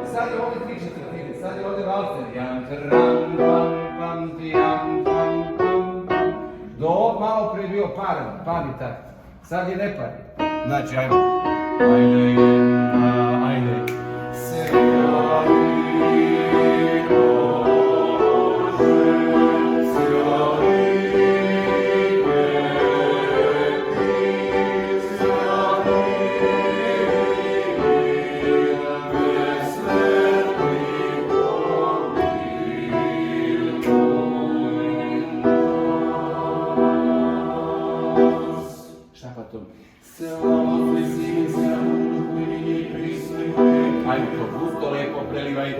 Sad je ovdje 3/4, sad je ovdje valcer. Jam, tram, pam, pam, tijam, pam, pam, pam. Do malo prije bio parni takt. Sad je neparni. Znači, ajmo. Ajde. Ajmo to gusto, lepo prelivajte.